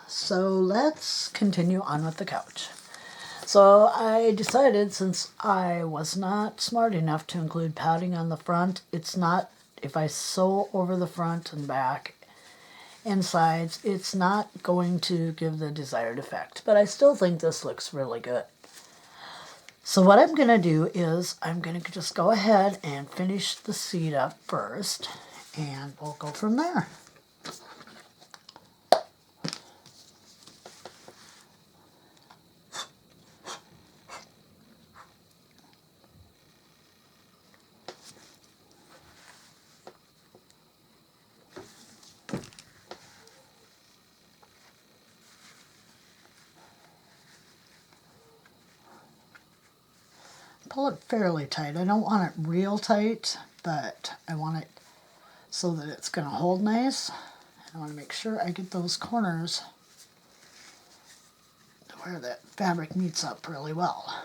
So let's continue on with the couch. So I decided, since I was not smart enough to include padding on the front, it's not, if I sew over the front and back and sides, it's not going to give the desired effect. But I still think this looks really good. So what I'm going to do is I'm going to just go ahead and finish the seat up first, and we'll go from there. Pull it fairly tight. I don't want it real tight, but I want it so that it's going to hold nice. I want to make sure I get those corners to where that fabric meets up really well.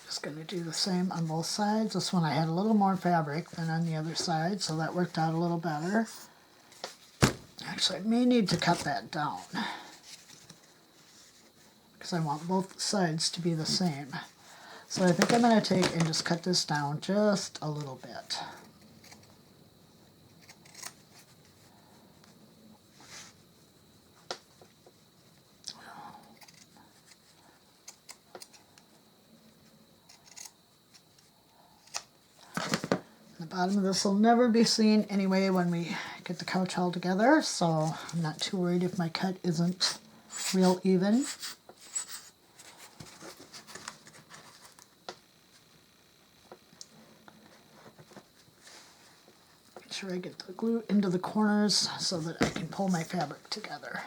Just going to do the same on both sides. This one I had a little more fabric than on the other side, so that worked out a little better. Actually, I may need to cut that down because I want both sides to be the same. So I think I'm going to take and just cut this down just a little bit. The bottom of this will never be seen anyway when we get the couch all together, so I'm not too worried if my cut isn't real even. Make sure I get the glue into the corners so that I can pull my fabric together.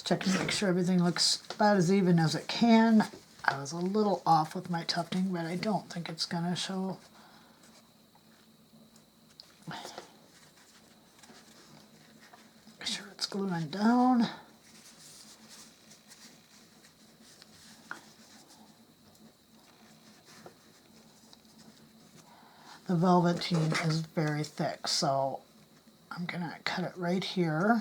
Checking to make sure everything looks about as even as it can. I was a little off with my tufting, but I don't think it's going to show. Make sure it's gluing down. The velveteen is very thick, so I'm going to cut it right here.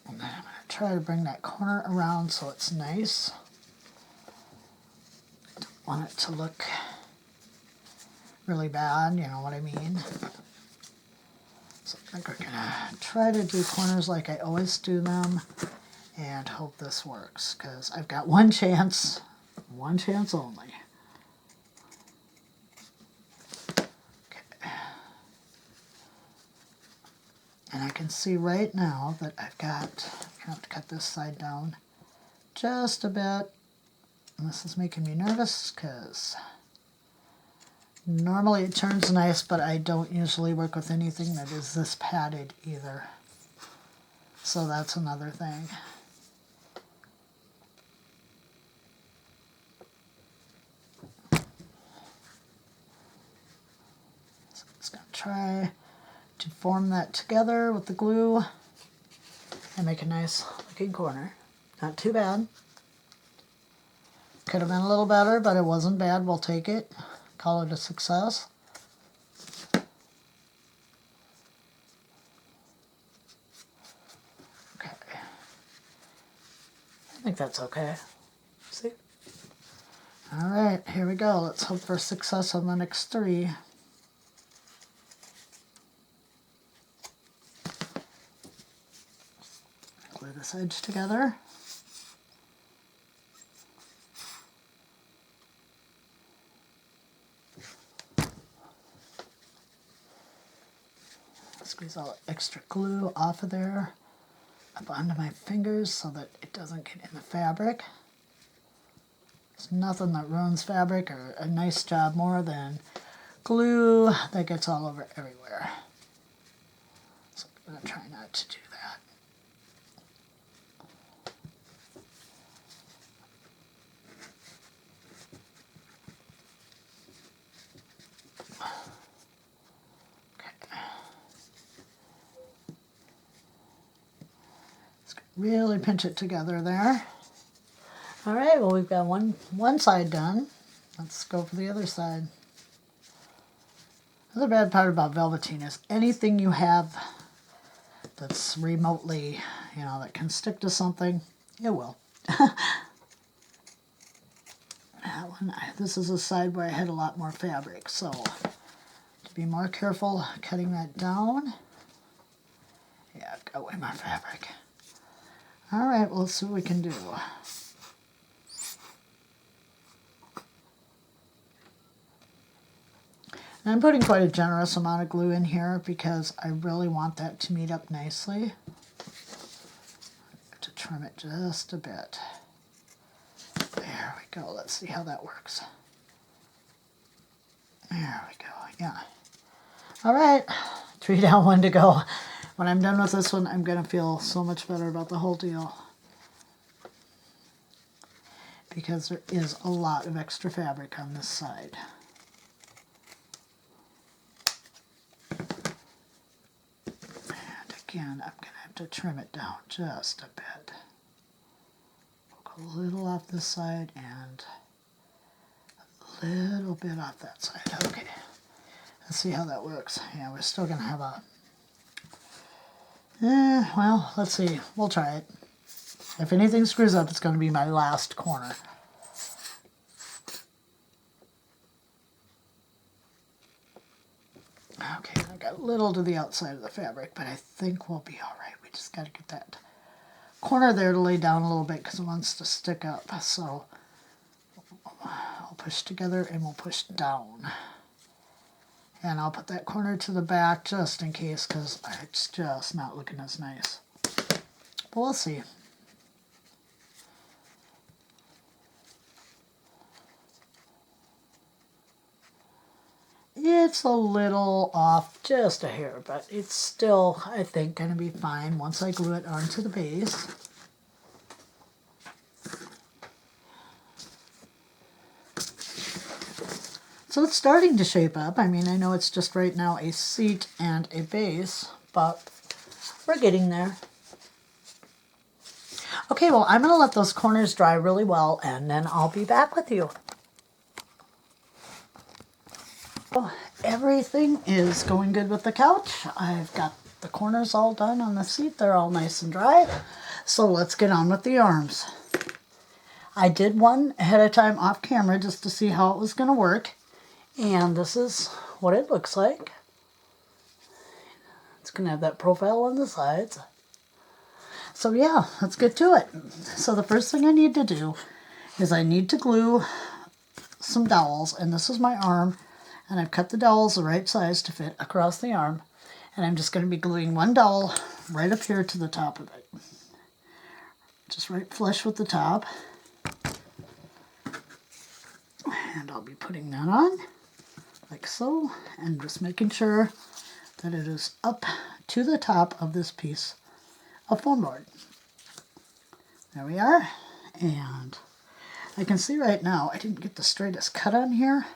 And then I'm going to try to bring that corner around so it's nice. I don't want it to look really bad, you know what I mean? So I think we're going to try to do corners like I always do them and hope this works, because I've got one chance only. And I can see right now that I'm going to have to cut this side down just a bit. And this is making me nervous because normally it turns nice, but I don't usually work with anything that is this padded either. So that's another thing. So I'm just going to try to form that together with the glue and make a nice looking corner. Not too bad. Could have been a little better, but it wasn't bad. We'll take it. Call it a success. Okay. I think that's okay. See? All right, here we go. Let's hope for success on the next three. Glue this edge together. Squeeze all the extra glue off of there, up onto my fingers so that it doesn't get in the fabric. There's nothing that ruins fabric or a nice job more than glue that gets all over everywhere. So I'm going to try not to do that. Okay. Let's really pinch it together there. All right, well, we've got one side done. Let's go for the other side. The other bad part about velveteen is anything you have that's remotely, that can stick to something, it will. That one, this is a side where I had a lot more fabric, so to be more careful cutting that down. Yeah, I've got way more fabric. All right, well, let's see what we can do. And I'm putting quite a generous amount of glue in here because I really want that to meet up nicely. I have to trim it just a bit. There we go. Let's see how that works. There we go. Yeah. All right. 3 down, 1 to go. When I'm done with this one, I'm going to feel so much better about the whole deal. Because there is a lot of extra fabric on this side. And again, I'm going to have to trim it down just a bit. Poke a little off this side and a little bit off that side. Okay. Let's see how that works. Yeah, we're still going to have a... well, let's see. We'll try it. If anything screws up, it's going to be my last corner. Okay, I got a little to the outside of the fabric, but I think we'll be all right. We just got to get that corner there to lay down a little bit because it wants to stick up. So I'll push together and we'll push down. And I'll put that corner to the back just in case because it's just not looking as nice. But we'll see. It's a little off, just a hair, but it's still, I think, going to be fine once I glue it onto the base. So it's starting to shape up. I mean, I know it's just right now a seat and a base, but we're getting there. Okay, well, I'm going to let those corners dry really well, and then I'll be back with you. Everything is going good with the couch. I've got the corners all done on the seat. They're all nice and dry. So let's get on with the arms. I did one ahead of time off camera just to see how it was going to work. And this is what it looks like. It's going to have that profile on the sides. So yeah, let's get to it. So the first thing I need to do is I need to glue some dowels. And this is my arm. And I've cut the dowels the right size to fit across the arm. And I'm just going to be gluing one dowel right up here to the top of it. Just right flush with the top. And I'll be putting that on, like so. And just making sure that it is up to the top of this piece of foam board. There we are. And I can see right now I didn't get the straightest cut on here.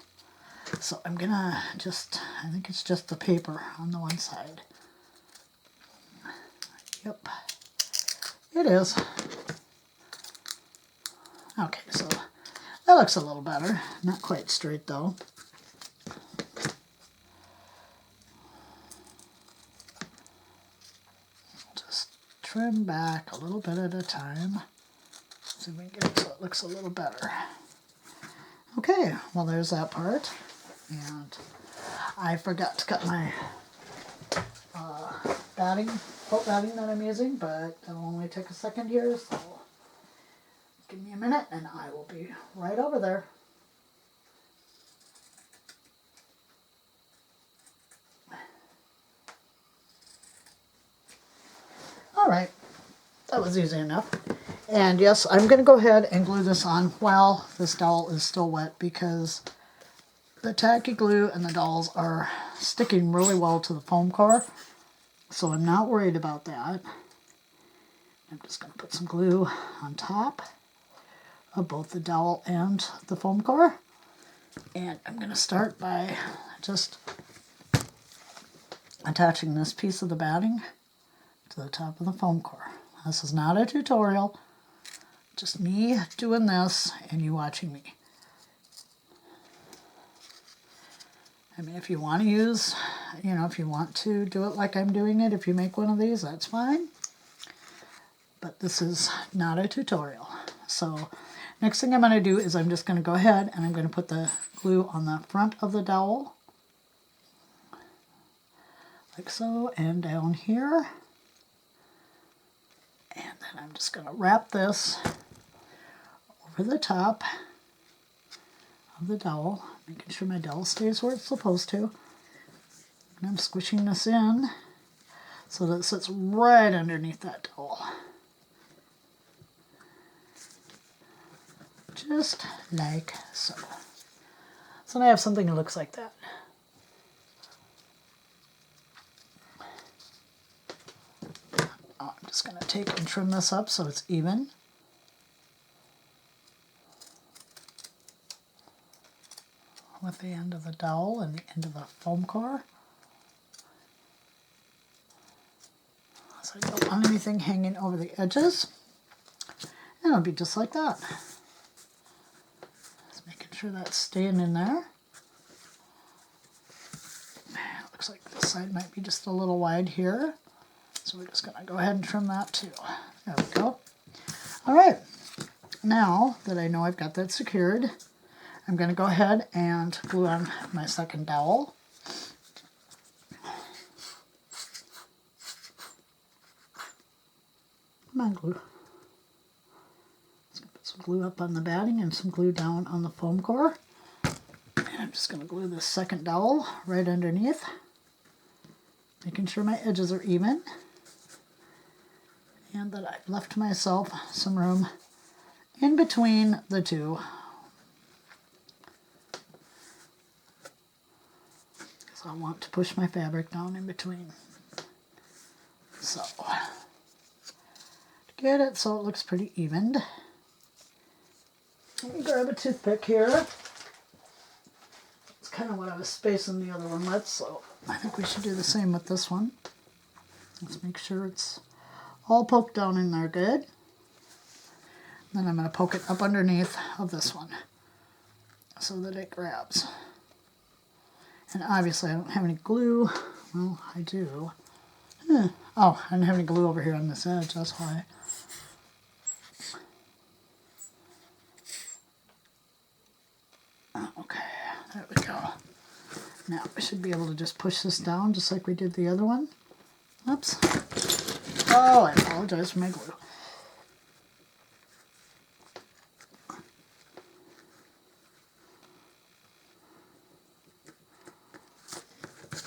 So I'm gonna I think it's just the paper on the one side. Yep, it is. Okay, so that looks a little better. Not quite straight though. Just trim back a little bit at a time. See if we can get it so it looks a little better. Okay, well there's that part. And I forgot to cut my quote batting that I'm using, but it'll only take a second here, so give me a minute and I will be right over there. All right, that was easy enough. And yes, I'm going to go ahead and glue this on while this dowel is still wet because the tacky glue and the dowels are sticking really well to the foam core. So I'm not worried about that. I'm just going to put some glue on top of both the dowel and the foam core. And I'm going to start by just attaching this piece of the batting to the top of the foam core. This is not a tutorial, just me doing this and you watching me. I mean, if you want to use, if you want to do it like I'm doing it, if you make one of these, that's fine. But this is not a tutorial. So next thing I'm going to do is I'm just going to go ahead and I'm going to put the glue on the front of the dowel. Like so, and down here. And then I'm just going to wrap this over the top of the dowel, making sure my dowel stays where it's supposed to. And I'm squishing this in so that it sits right underneath that dowel. Just like so. So now I have something that looks like that. I'm just going to take and trim this up so it's even. With the end of the dowel and the end of the foam core. So I don't want anything hanging over the edges. And it'll be just like that. Just making sure that's staying in there. It looks like this side might be just a little wide here. So we're just going to go ahead and trim that too. There we go. All right. Now that I know I've got that secured, I'm going to go ahead and glue on my second dowel. Come on, glue. Let's put some glue up on the batting and some glue down on the foam core. And I'm just going to glue this second dowel right underneath, making sure my edges are even and that I've left myself some room in between the two. So I want to push my fabric down in between. So, to get it so it looks pretty evened, let me grab a toothpick here. It's kind of what I was spacing the other one with, so I think we should do the same with this one. Let's make sure it's all poked down in there good. Then I'm going to poke it up underneath of this one so that it grabs. And obviously I don't have any glue. Well, I do. Oh, I don't have any glue over here on this edge, that's why. Okay, there we go. Now we should be able to just push this down just like we did the other one. Oops. Oh, I apologize for my glue.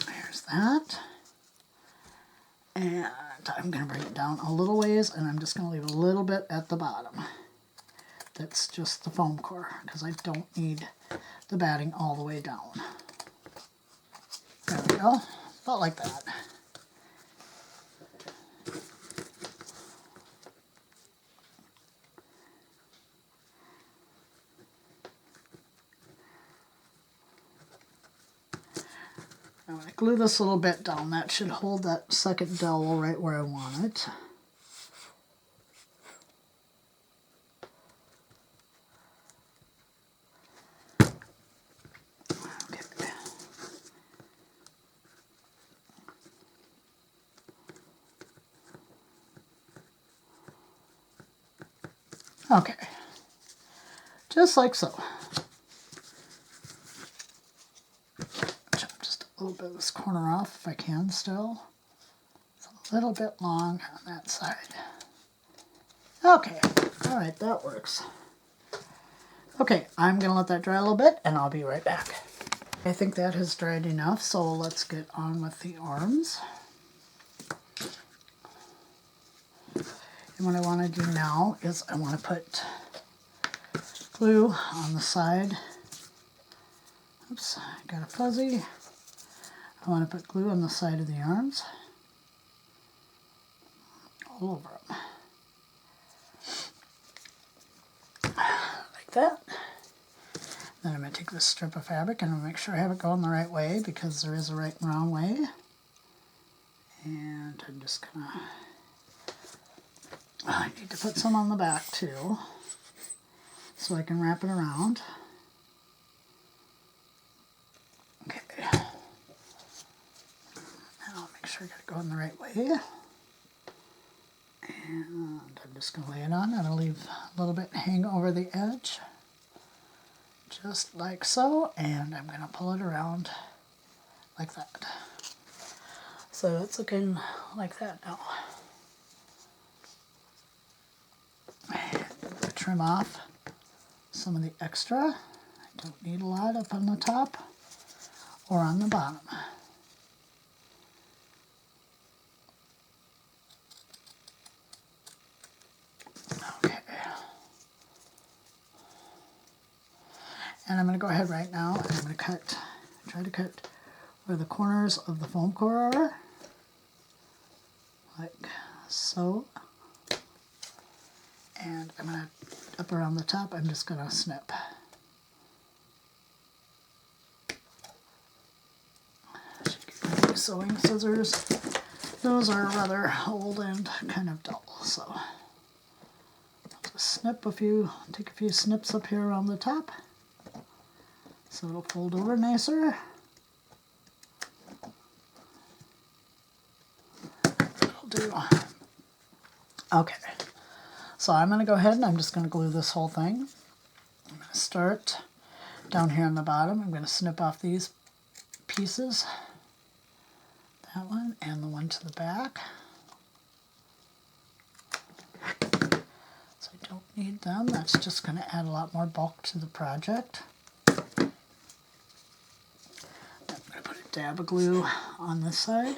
There's that. And I'm going to bring it down a little ways, and I'm just going to leave a little bit at the bottom. That's just the foam core, because I don't need the batting all the way down. There we go. About like that. I'm going to glue this a little bit down. That should hold that second dowel right where I want it. Okay, just like so. Chop just a little bit of this corner off if I can still. It's a little bit long on that side. Okay, all right, that works. Okay, I'm gonna let that dry a little bit and I'll be right back. I think that has dried enough, so let's get on with the arms. And what I want to do now is I want to put glue on the side. Oops, I got a fuzzy. I want to put glue on the side of the arms, all over them, like that. Then I'm going to take this strip of fabric and I'm going to make sure I have it going the right way, because there is a right and wrong way. And I'm just going to, I need to put some on the back too, so I can wrap it around. Okay. And I'll make sure I got it going the right way. And I'm just going to lay it on and I'll leave a little bit hang over the edge, just like so, and I'm going to pull it around like that. So it's looking like that now. And I'm going to trim off some of the extra. I don't need a lot up on the top or on the bottom. Okay. And I'm going to go ahead right now and I'm going to try to cut where the corners of the foam core are, like so. And I'm going to, up around the top, I'm just going to snip. Sewing scissors. Those are rather old and kind of dull, so I'll just snip take a few snips up here around the top, so it'll fold over nicer. That'll do. Okay, so I'm going to go ahead and I'm just going to glue this whole thing. I'm going to start down here on the bottom. I'm going to snip off these pieces. That one and the one to the back. So I don't need them. That's just going to add a lot more bulk to the project. I'm going to put a dab of glue on this side,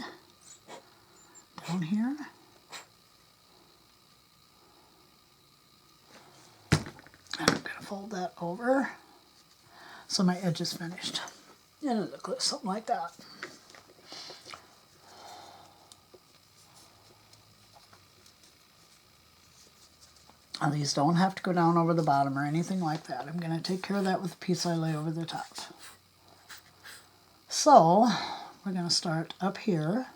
down here. And I'm going to fold that over so my edge is finished. And it'll look something like that. Now these don't have to go down over the bottom or anything like that. I'm going to take care of that with the piece I lay over the top. So we're going to start up here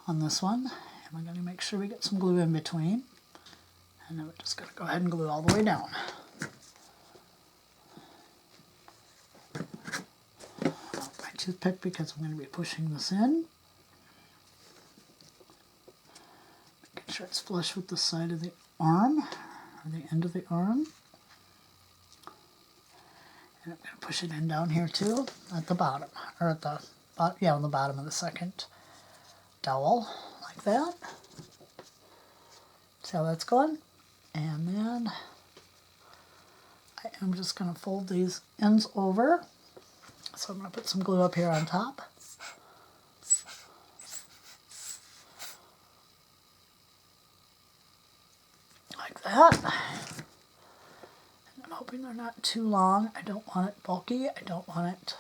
on this one, and we're going to make sure we get some glue in between, and then we're just going to go ahead and glue all the way down. My toothpick, because I'm going to be pushing this in. Making sure it's flush with the side of the arm, or the end of the arm. And I'm going to push it in down here too, at the bottom, or at the, yeah, on the bottom of the second dowel, like that. See how that's going? And then I am just going to fold these ends over. So I'm going to put some glue up here on top. Like that. And I'm hoping they're not too long. I don't want it bulky. I don't want it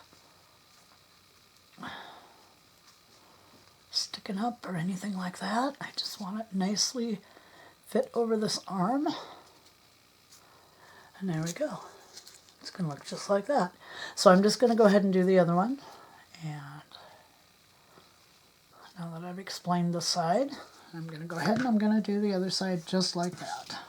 sticking up or anything like that. I just want it nicely fit over this arm. And there we go. It's going to look just like that. So I'm just going to go ahead and do the other one. And now that I've explained this side, I'm going to go ahead and I'm going to do the other side just like that.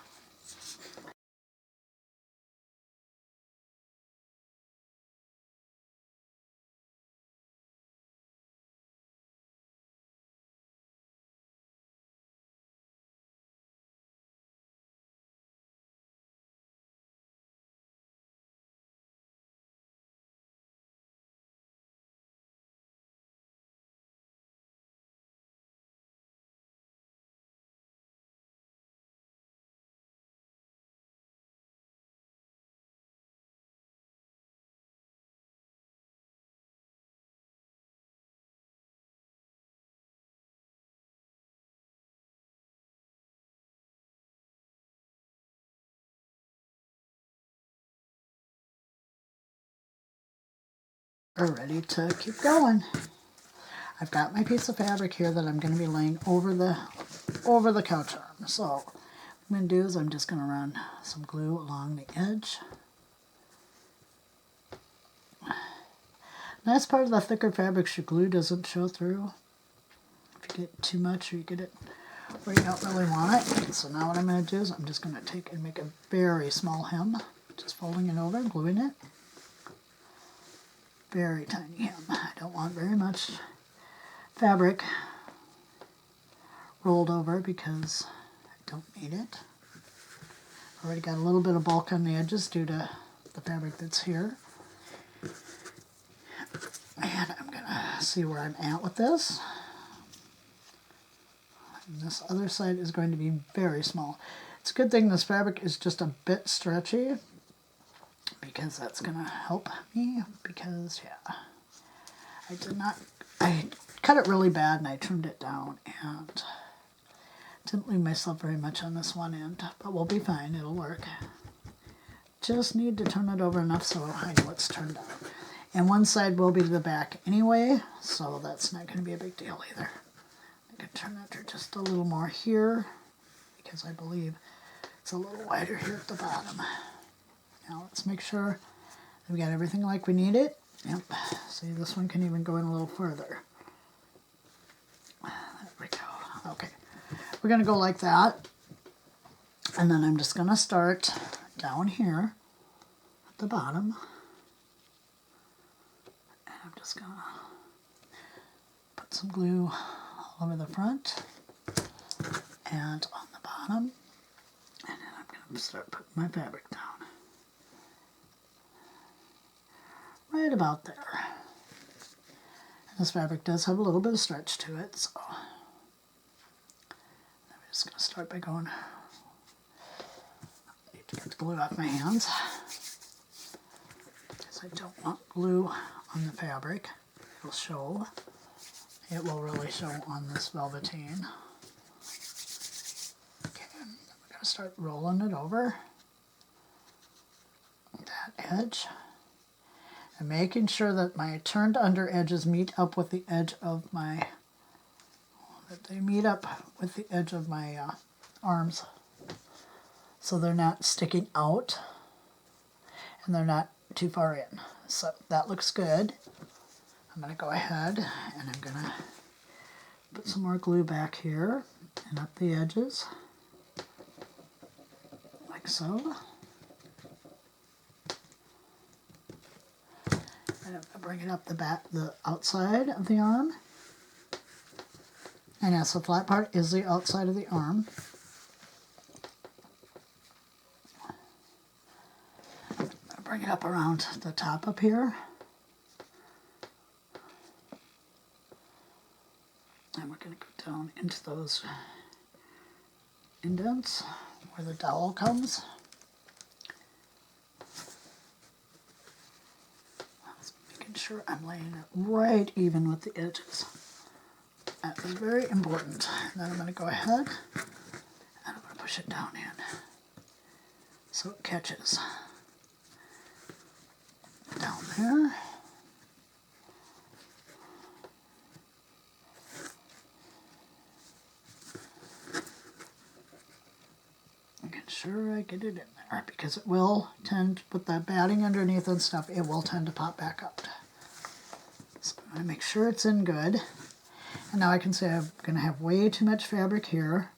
are ready to keep going. I've got my piece of fabric here that I'm going to be laying over the couch arm. So what I'm going to do is I'm just going to run some glue along the edge. Nice part of the thicker fabrics, your glue doesn't show through. If you get too much or you get it where you don't really want it. So now what I'm going to do is I'm just going to take and make a very small hem, just folding it over and gluing it. Very tiny hem. I don't want very much fabric rolled over because I don't need it. Already got a little bit of bulk on the edges due to the fabric that's here. And I'm going to see where I'm at with this. And this other side is going to be very small. It's a good thing this fabric is just a bit stretchy because that's going to help me because, yeah, I cut it really bad and I trimmed it down and didn't leave myself very much on this one end, but we'll be fine, it'll work. Just need to turn it over enough so I know it's turned out. And one side will be to the back anyway, so that's not going to be a big deal either. I can turn it just a little more here because I believe it's a little wider here at the bottom. Now let's make sure we got everything like we need it. Yep, see this one can even go in a little further. There we go. Okay, we're going to go like that. And then I'm just going to start down here at the bottom. And I'm just going to put some glue all over the front and on the bottom. And then I'm going to start putting my fabric down. Right about there. And this fabric does have a little bit of stretch to it, so I'm just going to start by going. I need to get the glue off my hands because I don't want glue on the fabric. It'll show. It will really show on this velveteen. Okay, I'm going to start rolling it over that edge. And making sure that my turned under edges meet up with the edge of my, arms. So they're not sticking out and they're not too far in. So that looks good. I'm going to go ahead and I'm going to put some more glue back here and up the edges, like so. And I'm going to bring it up the outside of the arm. And yes, the flat part is the outside of the arm. I'm going to bring it up around the top up here. And we're going to go down into those indents where the dowel comes. Making sure I'm laying it right even with the edges. That is very important. And then I'm going to go ahead and I'm going to push it down in so it catches down there. Making sure I get it in there because it will tend, with the batting underneath and stuff, it will tend to pop back out. So I'm going to make sure it's in good. And now I can say I'm going to have way too much fabric here.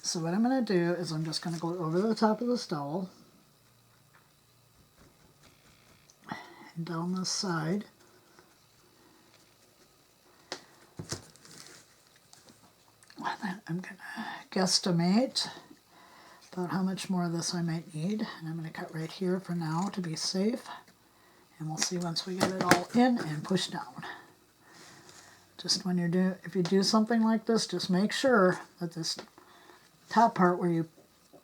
So what I'm going to do is I'm just going to go over the top of this dowel and down this side. And then I'm going to guesstimate about how much more of this I might need. And I'm going to cut right here for now to be safe. And we'll see once we get it all in and push down. Just when if you do something like this, just make sure that this top part where you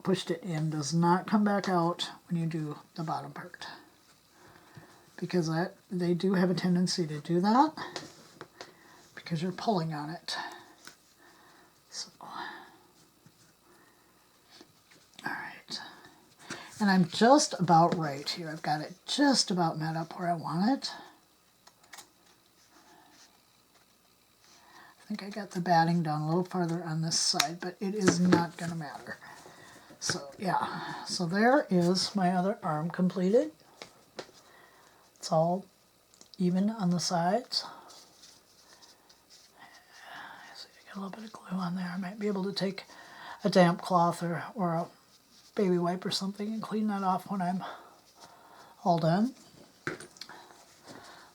pushed it in does not come back out when you do the bottom part. Because they do have a tendency to do that because you're pulling on it. So, alright. And I'm just about right here. I've got it just about met up where I want it. think I got the batting down a little farther on this side, but it is not going to matter. So yeah, so there is my other arm completed. It's all even on the sides. So I got a little bit of glue on there. I might be able to take a damp cloth or a baby wipe or something and clean that off when I'm all done.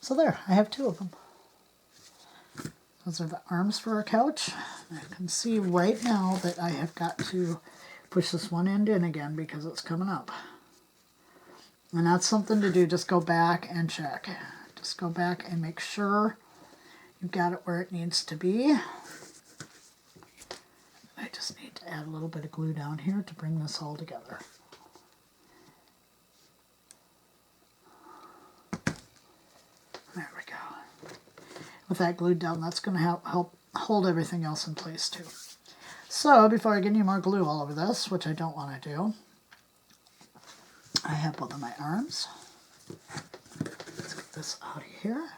So there, I have two of them. Those are the arms for our couch. I can see right now that I have got to push this one end in again because it's coming up. And that's something to do. Just go back and check. Just go back and make sure you've got it where it needs to be. I just need to add a little bit of glue down here to bring this all together. There we go. With that glued down, that's going to help hold everything else in place too. So before I get any more glue all over this, which I don't want to do, I have both of my arms. Let's get this out of here.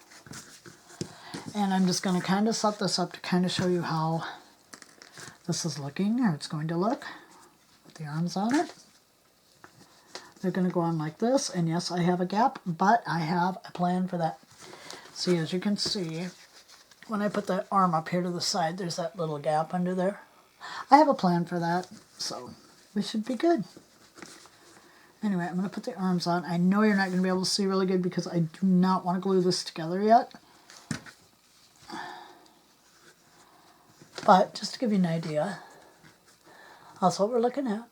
And I'm just going to kind of set this up to kind of show you how this is looking, or it's going to look, with the arms on it. They're going to go on like this, and yes, I have a gap, but I have a plan for that. See, as you can see, when I put that arm up here to the side, there's that little gap under there. I have a plan for that, so we should be good. Anyway, I'm going to put the arms on. I know you're not going to be able to see really good because I do not want to glue this together yet. But just to give you an idea, that's what we're looking at.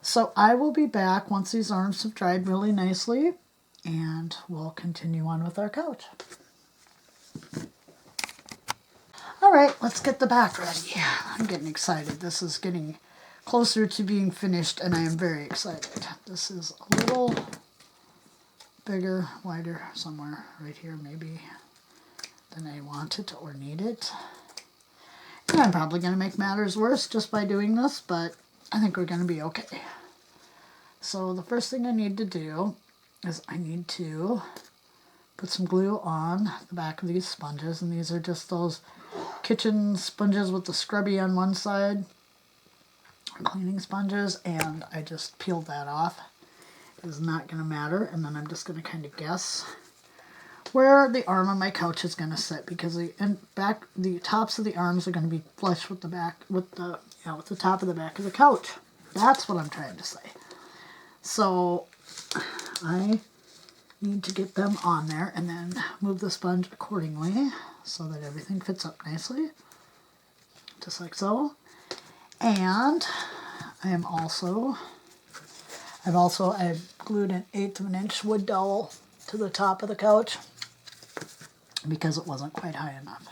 So I will be back once these arms have dried really nicely, and we'll continue on with our couch. All right, let's get the back ready. I'm getting excited. This is getting closer to being finished, and I am very excited. This is a little bigger, wider, somewhere right here maybe than I want it or need it. And I'm probably going to make matters worse just by doing this, but I think we're going to be okay. So the first thing I need to do is I need to put some glue on the back of these sponges, and these are just those kitchen sponges with the scrubby on one side, cleaning sponges, and I just peeled that off. It is not going to matter, and then I'm just going to kind of guess where the arm on my couch is going to sit, because the tops of the arms are going to be flush with the back, with the top of the back of the couch. That's what I'm trying to say. So I need to get them on there and then move the sponge accordingly so that everything fits up nicely, just like so. And I've glued an 1/8 of an inch wood dowel to the top of the couch because it wasn't quite high enough.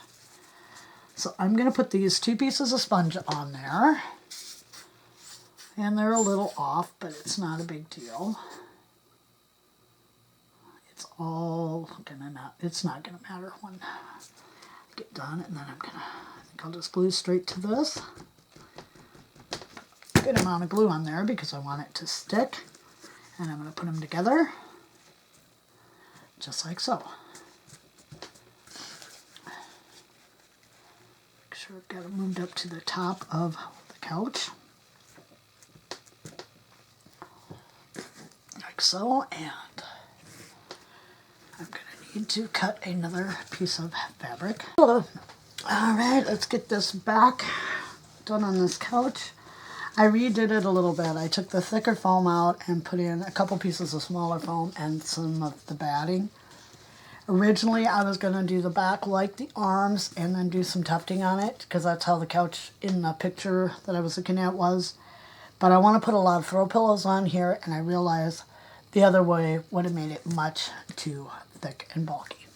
So I'm going to put these 2 pieces of sponge on there, and they're a little off, but it's not a big deal. It's not gonna matter when I get done, and then I think I'll just glue straight to this. Good amount of glue on there because I want it to stick, and I'm gonna put them together just like so. Make sure I've got it moved up to the top of the couch, like so, and I'm going to need to cut another piece of fabric. All right, let's get this back done on this couch. I redid it a little bit. I took the thicker foam out and put in a couple pieces of smaller foam and some of the batting. Originally, I was going to do the back like the arms and then do some tufting on it, because that's how the couch in the picture that I was looking at was. But I want to put a lot of throw pillows on here, and I realized the other way would have made it much too thick and bulky.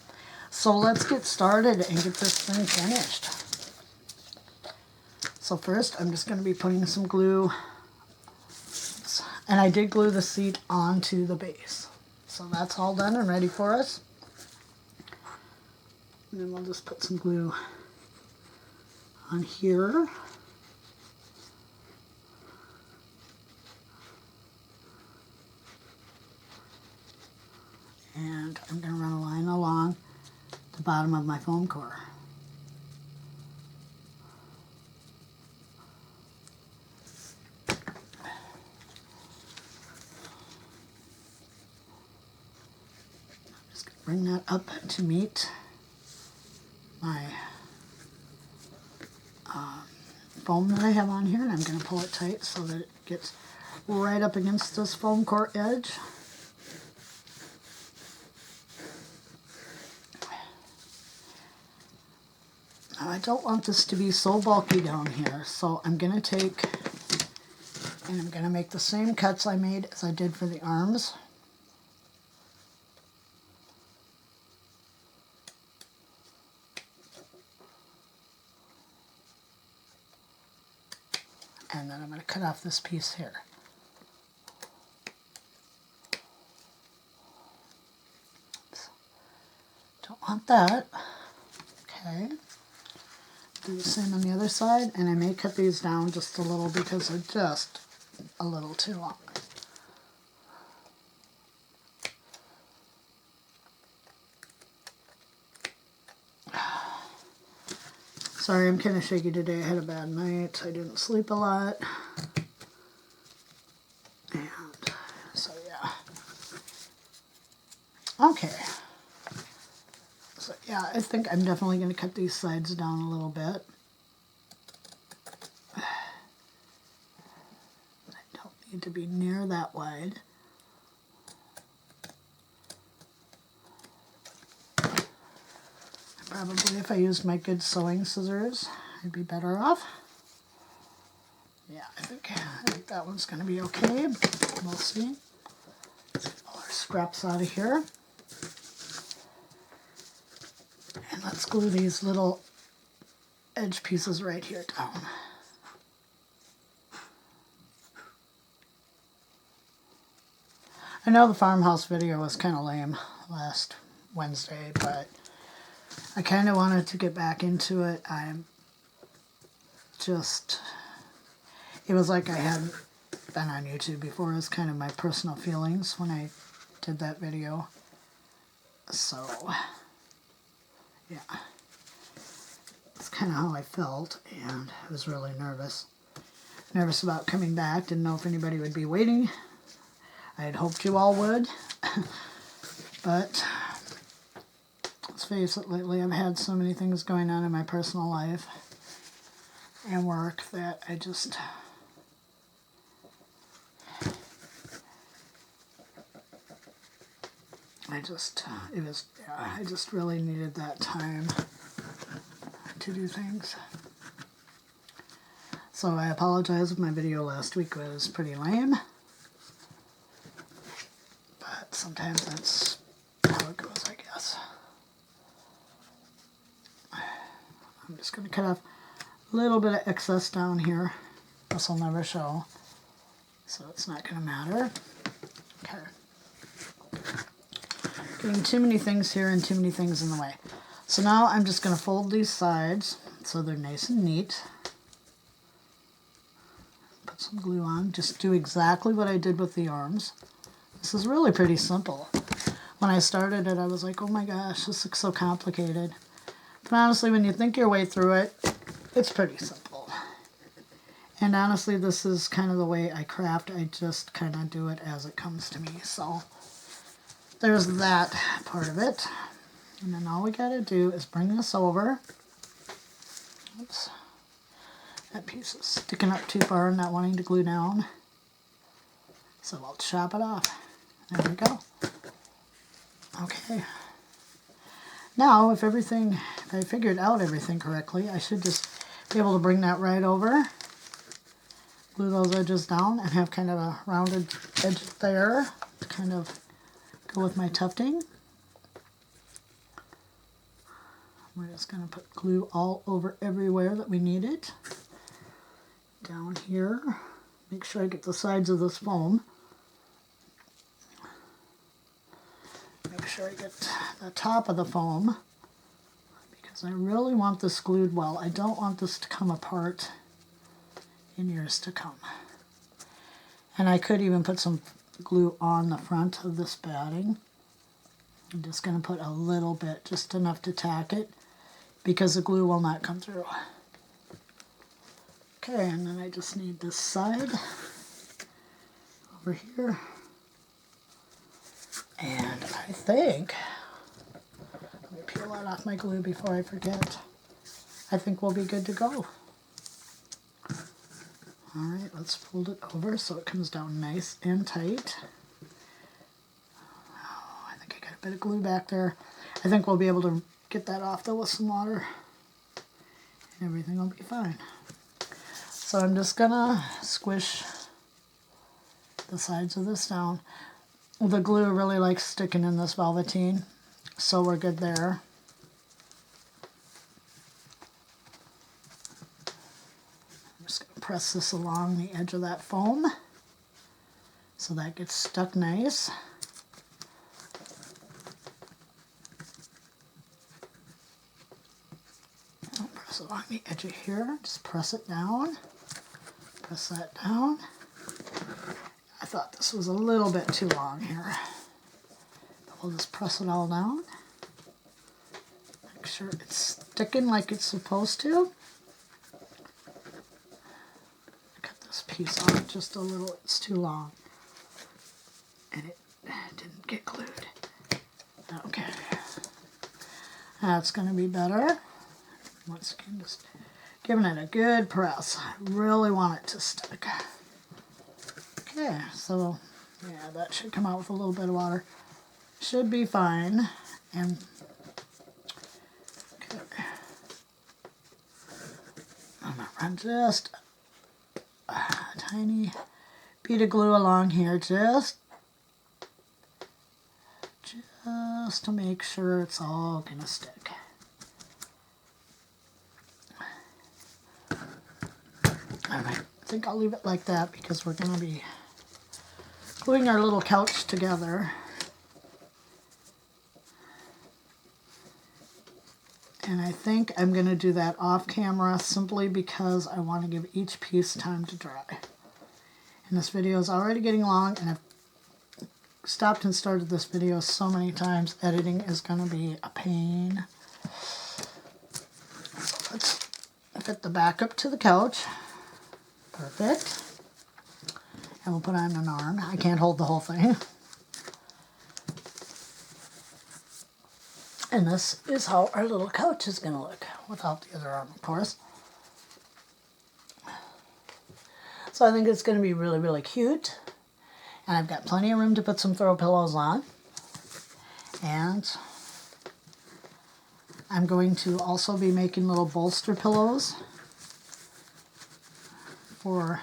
So let's get started and get this thing finished. So first, I'm just going to be putting some glue, and I did glue the seat onto the base. So that's all done and ready for us. And then we'll just put some glue on here. And I'm going to run a line along the bottom of my foam core. bring that up to meet my foam that I have on here, and I'm going to pull it tight so that it gets right up against this foam core edge. Now I don't want this to be so bulky down here, so I'm going to take and I'm going to make the same cuts I made as I did for the arms. And then I'm going to cut off this piece here. Oops. Don't want that. Okay. Do the same on the other side, and I may cut these down just a little because they're just a little too long. Sorry, I'm kind of shaky today. I had a bad night. I didn't sleep a lot. And so, yeah. Okay. So, yeah, I think I'm definitely going to cut these sides down a little bit. I don't need to be near that wide. Probably if I used my good sewing scissors, I'd be better off. Yeah, I think that one's going to be okay. We'll see. Let's get all our scraps out of here. And let's glue these little edge pieces right here down. I know the farmhouse video was kind of lame last Wednesday, but I kind of wanted to get back into it. It was like I hadn't been on YouTube before. It was kind of my personal feelings when I did that video. So, yeah. That's kind of how I felt, and I was really nervous. Nervous about coming back. Didn't know if anybody would be waiting. I had hoped you all would. But let's face it, lately I've had so many things going on in my personal life and work that I just I just really needed that time to do things. So I apologize if my video last week was pretty lame, but sometimes that's how it goes, I guess. I'm just going to cut off a little bit of excess down here. This will never show, so it's not going to matter. Okay. Getting too many things here and too many things in the way. So now I'm just going to fold these sides so they're nice and neat. Put some glue on. Just do exactly what I did with the arms. This is really pretty simple. When I started it, I was like, oh my gosh, this looks so complicated. But honestly, when you think your way through it, it's pretty simple. And honestly, this is kind of the way I craft. I just kind of do it as it comes to me. So there's that part of it. And then all we got to do is bring this over. Oops. That piece is sticking up too far and not wanting to glue down. So I'll chop it off. There we go. Okay. Now, if I figured out everything correctly, I should just be able to bring that right over, glue those edges down, and have kind of a rounded edge there to kind of go with my tufting. We're just going to put glue all over everywhere that we need it. Down here, make sure I get the sides of this foam. Make sure I get the top of the foam, because I really want this glued well. I don't want this to come apart in years to come. And I could even put some glue on the front of this batting. I'm just going to put a little bit, just enough to tack it, because the glue will not come through. Okay, and then I just need this side over here. And I think a lot off my glue before I forget. I think we'll be good to go. Alright, let's fold it over so it comes down nice and tight. Oh, I think I got a bit of glue back there. I think we'll be able to get that off though with some water. And everything will be fine. So I'm just gonna squish the sides of this down. The glue really likes sticking in this velveteen, so we're good there. I'm just going to press this along the edge of that foam so that gets stuck nice. I'll press it along the edge of here, just press it down, press that down. I thought this was a little bit too long here. But we'll just press it all down. Make sure it's sticking like it's supposed to. Cut this piece off just a little, it's too long. And it didn't get glued. Okay. That's going to be better. Once again, just giving it a good press. I really want it to stick. Okay, so yeah, that should come out with a little bit of water. Should be fine. And okay, I'm gonna run just a tiny bead of glue along here, just to make sure it's all gonna stick. All right, I think I'll leave it like that because we're gonna be gluing our little couch together. And I think I'm going to do that off camera simply because I want to give each piece time to dry. And this video is already getting long, and I've stopped and started this video so many times. Editing is going to be a pain. So let's fit the back up to the couch. Perfect. And we'll put on an arm. I can't hold the whole thing. And this is how our little couch is going to look without the other arm, of course. So I think it's going to be really, really cute. And I've got plenty of room to put some throw pillows on. And I'm going to also be making little bolster pillows for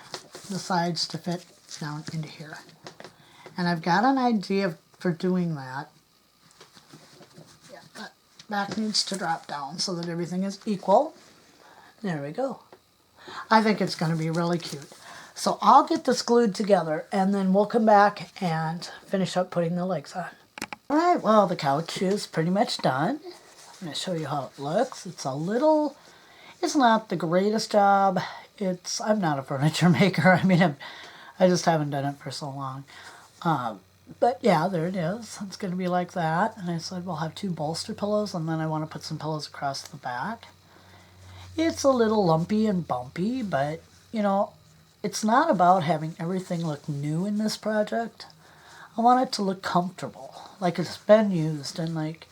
the sides to fit down into here. And I've got an idea for doing that. Yeah, that back needs to drop down so that everything is equal. There we go. I think it's going to be really cute. So I'll get this glued together and then we'll come back and finish up putting the legs on. Alright, well the couch is pretty much done. I'm going to show you how it looks. It's not the greatest job. I'm not a furniture maker. I mean, I just haven't done it for so long. But yeah, there it is. It's going to be like that. And I said we'll have 2 bolster pillows, and then I want to put some pillows across the back. It's a little lumpy and bumpy, but, you know, it's not about having everything look new in this project. I want it to look comfortable, like it's been used, and like,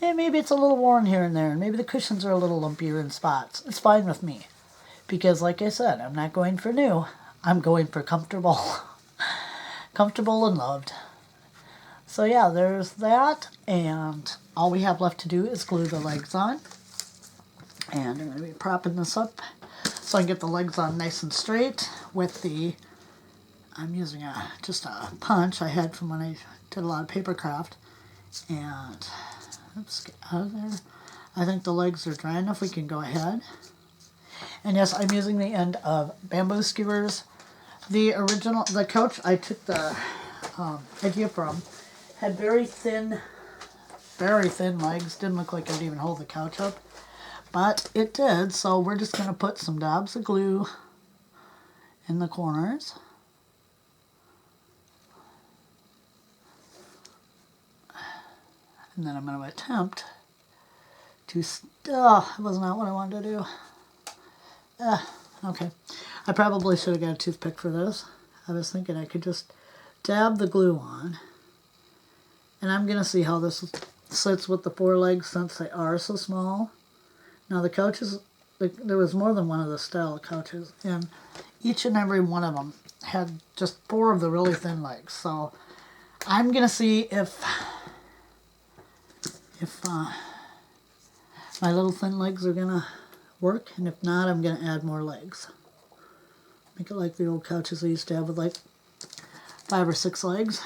maybe it's a little worn here and there, and maybe the cushions are a little lumpier in spots. It's fine with me. Because like I said, I'm not going for new. I'm going for comfortable. Comfortable and loved. So yeah, there's that. And all we have left to do is glue the legs on. And I'm going to be propping this up so I can get the legs on nice and straight with the, I'm using just a punch I had from when I did a lot of paper craft. And, let's get out of there. I think the legs are dry enough. We can go ahead. And yes, I'm using the end of bamboo skewers. The couch I took the idea from had very thin legs. Didn't look like it would even hold the couch up. But it did, so we're just going to put some dabs of glue in the corners. And then I'm going to attempt to... that was not what I wanted to do. Okay. I probably should have got a toothpick for this. I was thinking I could just dab the glue on. And I'm going to see how this sits with the 4 legs since they are so small. Now the couches, there was more than one of the style of couches, and each and every one of them had just 4 of the really thin legs. So I'm going to see if my little thin legs are going to work, and if not, I'm going to add more legs. Make it like the old couches I used to have with like 5 or 6 legs.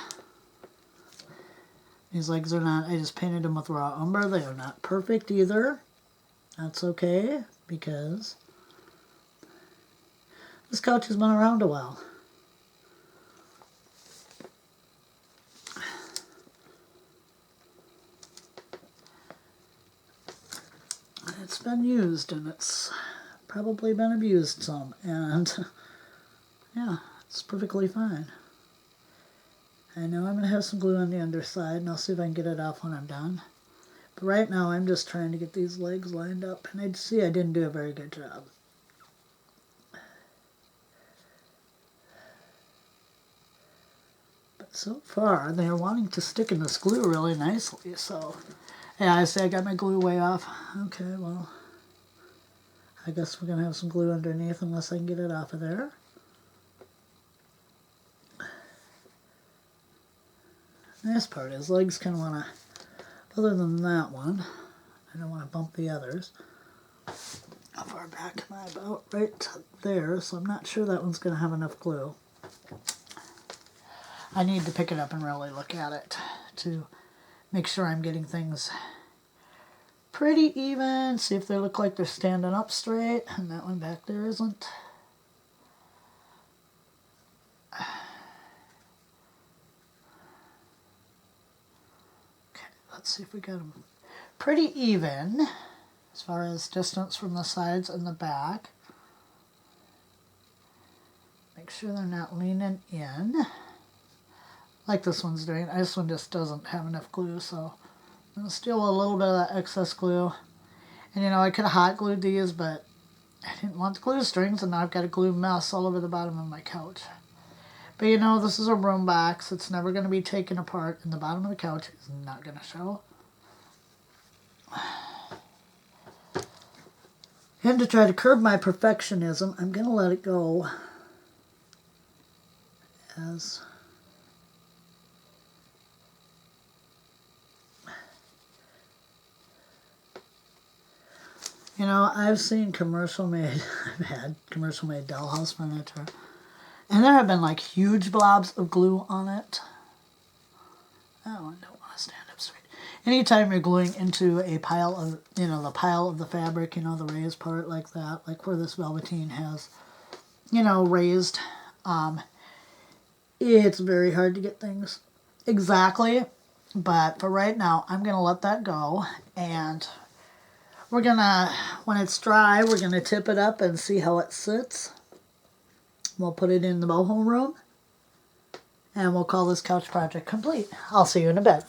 These legs are not, I just painted them with raw umber. They are not perfect either. That's okay, because this couch has been around a while. It's been used, and it's probably been abused some, and yeah, it's perfectly fine. I know I'm going to have some glue on the underside, and I'll see if I can get it off when I'm done. But right now, I'm just trying to get these legs lined up, and I'd see I didn't do a very good job. But so far, they're wanting to stick in this glue really nicely, so yeah, I say I got my glue way off. Okay, well, I guess we're going to have some glue underneath unless I can get it off of there. The nice part is legs kind of want to, other than that one, I don't want to bump the others. How far back am I? About right there, so I'm not sure that one's going to have enough glue. I need to pick it up and really look at it to make sure I'm getting things pretty even. See if they look like they're standing up straight, and that one back there isn't. Okay, let's see if we got them pretty even as far as distance from the sides and the back. Make sure they're not leaning in like this one's doing. This one just doesn't have enough glue, so I'm going to steal a little bit of that excess glue. And you know, I could have hot glued these, but I didn't want the glue strings, and now I've got a glue mess all over the bottom of my couch. But you know, this is a room box. It's never going to be taken apart, and the bottom of the couch is not going to show. And to try to curb my perfectionism, I'm going to let it go as you know, I've seen commercial made, I've had commercial made dollhouse furniture, and there have been like huge blobs of glue on it. Oh, I don't want to stand up straight. Anytime you're gluing into a pile of, you know, the pile of the fabric, you know, the raised part like that, like where this velveteen has, you know, raised, it's very hard to get things exactly. But for right now, I'm going to let that go, and we're going to, when it's dry, we're going to tip it up and see how it sits. We'll put it in the boho room, and we'll call this couch project complete. I'll see you in a bit.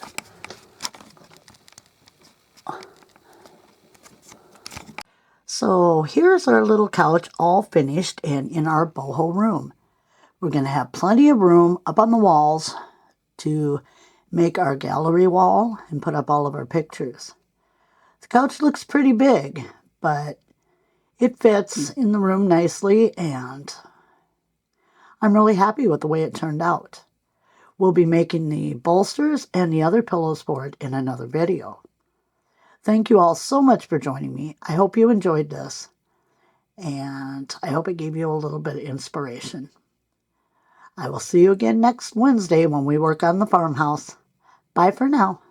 So here's our little couch all finished and in our boho room. We're going to have plenty of room up on the walls to make our gallery wall and put up all of our pictures. The couch looks pretty big, but it fits in the room nicely, and I'm really happy with the way it turned out. We'll be making the bolsters and the other pillows for it in another video. Thank you all so much for joining me. I hope you enjoyed this, and I hope it gave you a little bit of inspiration. I will see you again next Wednesday when we work on the farmhouse. Bye for now.